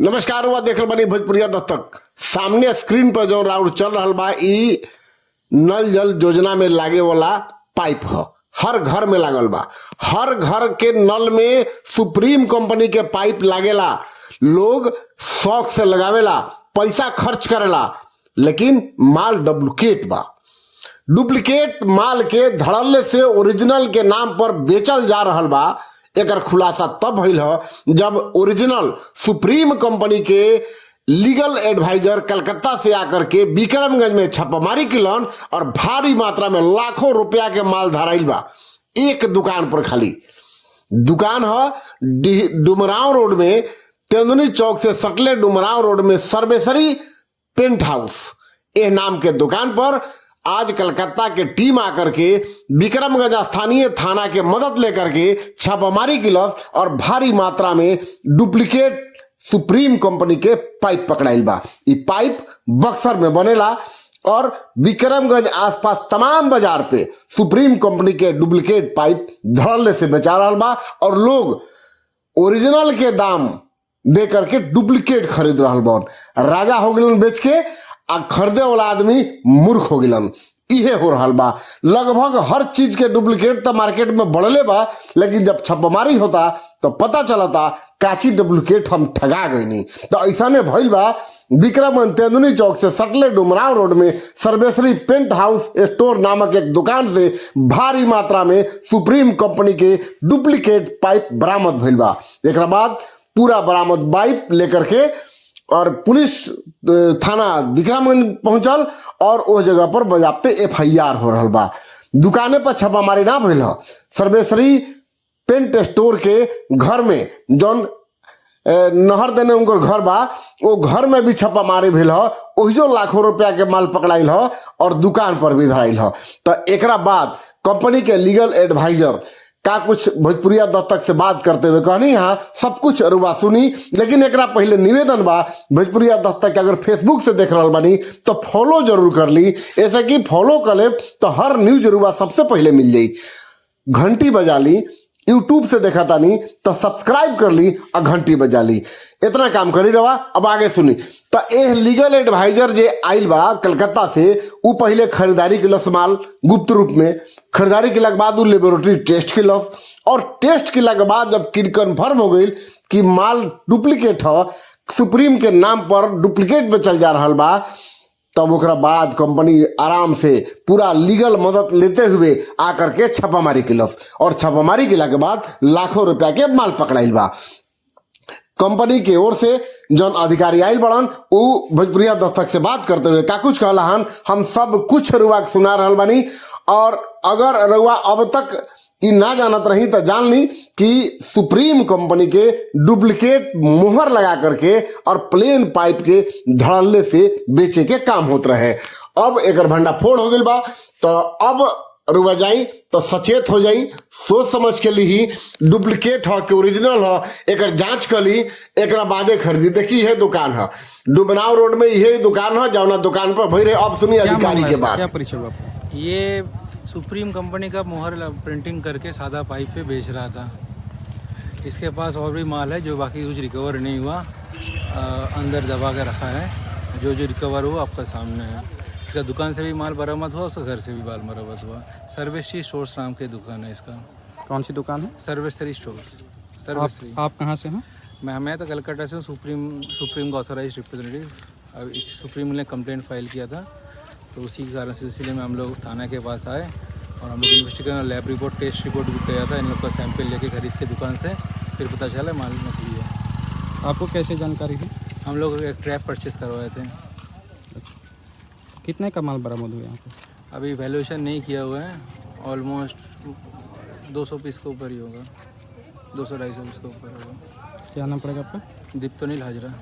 नमस्कार, हुआ देख बनी भोजपुरिया दस्तक। सामने स्क्रीन पर जो राउंड चल रहा बा ई नल जल योजना में लागे वाला पाइप ह। हर घर में लागल बा। हर घर के नल में सुप्रीम कंपनी के पाइप लागेला। लोग शौक से लगावेला, पैसा खर्च करेला, लेकिन माल डुप्लीकेट बा। डुप्लीकेट माल के धड़ल्ले से ओरिजिनल के नाम पर बेचल जा रहल बा। एकर खुलासा तब भइल ह जब ओरिजिनल सुप्रीम कंपनी के लीगल एडवाइजर कलकत्ता से आकर के विक्रमगंज में छापामारी किलन और भारी मात्रा में लाखों रुपया के माल धराइल बा। एक दुकान पर खाली दुकान है डुमरांव रोड में, तेंदुनी चौक से सटले डुमरांव रोड में सर्वेसरी पेंट हाउस ए नाम के दुकान पर आज कलकत्ता के टीम आकर के विक्रमगंज स्थानीय थाना के मदद लेकर के छापामारी किलस और भारी मात्रा में डुप्लीकेट सुप्रीम कंपनी के पाइप पकड़ाइल बा। ई पाइप बक्सर में बनेला और विक्रमगंज आसपास तमाम बाजार पे सुप्रीम कंपनी के डुप्लीकेट पाइप धड़ल्ले से बेचा रहा बा और लोग ओरिजिनल के दाम दे करके डुप्लीकेट खरीद रहा बन। राजा हो गलन बेच के आ खरीदे वाला आदमी मूर्ख हो गिलन। इहे हो रहा बा। लगभग हर चीज के डुप्लीकेट तो मार्केट में बढ़ले बा, लेकिन जब छापामारी होता तो पता चलता काची डुप्लीकेट हम ठगा गई नहीं। तो ऐसा ने भइल बा विक्रमगंज तेंदुनी चौक से सटले डुमरांव रोड में सर्वेसरी पेंट हाउस स्टोर नामक एक दुकान से भारी मात्रा में सुप्रीम कंपनी के डुप्लीकेट पाइप बरामद भइल बा। एक बाद पूरा बरामद पाइप लेकर के और पुलिस थाना विक्रमगंज पहुंचल और उस जगह पर बजाते FIR हो रहा बा। दुकाने पर छापामारी ना भइल ह। सर्वेसरी पेंट स्टोर के घर में जौन नहर देने उनकर घर बा, वो घर में भी छापामारी भइल ह। ओहिजो लाखों रुपया के माल पकड़ाइल ह और दुकान पर भी धराइल ह। तो एकरा बाद कंपनी के लीगल एडवाइजर का कुछ भोजपुरिया दस्तक से बात करते हुए कहनी यहाँ सब कुछ अरुआ सुनी, लेकिन एकरा पहले निवेदन बा भोजपुरिया दस्तक के अगर फेसबुक से देख रहा बानी तो फॉलो जरूर कर ली। ऐसे कि फॉलो कर ले तो हर न्यूज अरुआ सबसे पहले मिल जाई। घंटी बजा ली, यूट्यूब से देखा तानी तो सब्सक्राइब कर ली और घंटी बजा ली। इतना काम करी रवा। अब आगे सुनी तो ए लीगल एडवाइजर जे आइल बा कलकत्ता से, उ पहले खरीदारी किलस माल गुप्त रूप में। खरीदारी के बाद उ लेबोरेटरी टेस्ट किलस और टेस्ट के बाद जब कन्फर्म हो गई कि माल डुप्लीकेट है, सुप्रीम के नाम पर डुप्लीकेट बेचल जा रहा बा, तब ओकरा बाद कंपनी आराम से पूरा लीगल मदद लेते हुए आकर के छापामारी किलस और छापामारी के बाद लाखों रुपया के माल पकड़ाइल बा। कंपनी के ओर से जौन अधिकारी आइल बड़न उ भोजपुरिया दस्तक से बात करते हुए का कुछ कहला हन, हम सब कुछ रुआ सुना रहल बानी। और अगर रुआ अब तक ई ना जानत रही तो जान ली कि सुप्रीम कंपनी के डुप्लीकेट मुहर लगा करके और प्लेन पाइप के धड़ल्ले से बेचे के काम होत रहे। अब एकर भंडाफोड़ हो गइल बा। तो अब रुआ जाई तो सचेत हो जाई, सोच समझ के ली ही डुप्लीकेट है कि ओरिजिनल है, एकर जांच कर ली, एकरा बादे खरीदी। देखी यह दुकान है डुमरांव रोड में, यही दुकान है जौना दुकान पर भई रहे। अब सुनिए अधिकारी के बात। क्या परिचय आपका? ये सुप्रीम कंपनी का मोहर प्रिंटिंग करके सादा पाइप पे बेच रहा था। इसके पास और भी माल है जो बाकी कुछ रिकवर नहीं हुआ, अंदर दबा के रखा है। जो जो रिकवर हुआ आपका सामने है। इसका दुकान से भी माल बरामद हुआ, उसका घर से भी माल बरामद हुआ। सर्वेसरी स्टोर्स नाम की दुकान है इसका। कौन सी दुकान है? सर्वेसरी स्टोर्स। सर्वेसरी। आप कहाँ से हैं? मैं तो कलकत्ता से हूँ, सुप्रीम का ऑथराइज रिप्रेजेंटेटिव। अब इस सुप्रीम ने कंप्लेंट फाइल किया था, तो उसी के कारण सिलसिले में हम लोग थाना के पास आए और हम लोग investigation lab report test report भी किया था। इन लोग का सैंपल लेके खरीद के दुकान से, फिर पता चला माल नकली है। आपको कैसे जानकारी थी? हम लोग एक ट्रैप परचेस करवाए थे। कितने का माल बरामद हुआ यहाँ पे? अभी वैल्यूएशन नहीं किया हुआ है, ऑलमोस्ट 200 पीस के ऊपर ही होगा, 200-250 पीस के ऊपर होगा। क्या नाम पड़ेगा आपका? दीप्तोनील हाजरा।